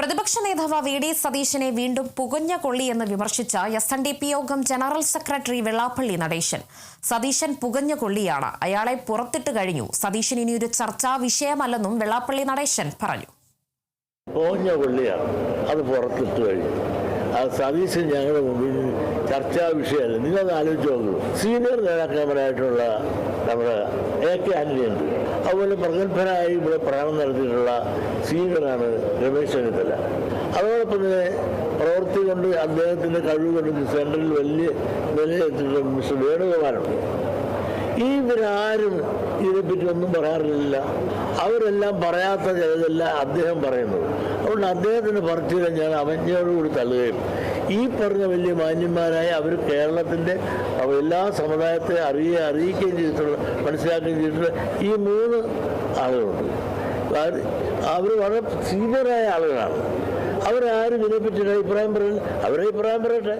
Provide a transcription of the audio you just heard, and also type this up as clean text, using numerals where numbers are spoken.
പ്രതിപക്ഷ നേതാവ് വി.ഡി. സതീശനെ വീണ്ടും പുകഞ്ഞ കൊള്ളിയെന്ന് വിമർശിച്ച എസ്.എൻ.ഡി.പി യോഗം ജനറൽ സെക്രട്ടറി വെള്ളാപ്പള്ളി നടേശൻ. സതീശൻ പുകഞ്ഞ കൊള്ളിയാണ്, അയാളെ പുറത്തിട്ട് കഴിഞ്ഞു. സതീശൻ ഇനിയൊരു ചർച്ചാ വിഷയമല്ലെന്നും വെള്ളാപ്പള്ളി നടേശൻ പറഞ്ഞു. പുകഞ്ഞ കൊള്ളിയാണ്, അത് പുറത്തിട്ട് കഴിഞ്ഞു. സതീശൻ ഞങ്ങളുടെ മുമ്പിൽ ചർച്ചാ വിഷയമല്ല. നിങ്ങളത് ആലോചിച്ച് നോക്കൂ. സീനിയർ നേതാക്കന്മാരായിട്ടുള്ള നമ്മുടെ A.K. ആന്റണി ഉണ്ട്. അതുപോലെ പ്രഗത്ഭനായി ഇവിടെ പ്രകടനം നടത്തിയിട്ടുള്ള സീനിയറാണ് രമേശ് ചെന്നിത്തല. അതോടൊപ്പം തന്നെ പ്രവൃത്തി കൊണ്ട് അദ്ദേഹത്തിൻ്റെ കഴിവ് കൊണ്ട് സെൻട്രലിൽ വലിയ നിലയെത്തിയിട്ടുള്ള മിസ്റ്റർ വേണുഗോപാലുണ്ട്. ഇവരാരും ഇതിനെപ്പറ്റി ഒന്നും പറയാറില്ല. അവരെല്ലാം പറയാത്ത ചിലതെല്ലാം അദ്ദേഹം പറയുന്നത്. അതുകൊണ്ട് അദ്ദേഹത്തിൻ്റെ പറച്ചിലെ ഞാൻ അവജ്ഞയോടുകൂടി തള്ളുകയും ഈ പറഞ്ഞ വലിയ മാന്യന്മാരായ അവർ കേരളത്തിൻ്റെ എല്ലാ സമുദായത്തെ അറിയിക്കുകയും ചെയ്തിട്ടുള്ള മനസ്സിലാക്കുകയും ചെയ്തിട്ടുള്ള ഈ 3 ആളുകളുണ്ട്. അവർ വളരെ സീനിയറായ ആളുകളാണ്. അവരാരും ഇതിനെപ്പറ്റി അഭിപ്രായം പറയില്ല. അവരെ അഭിപ്രായം പറയട്ടെ.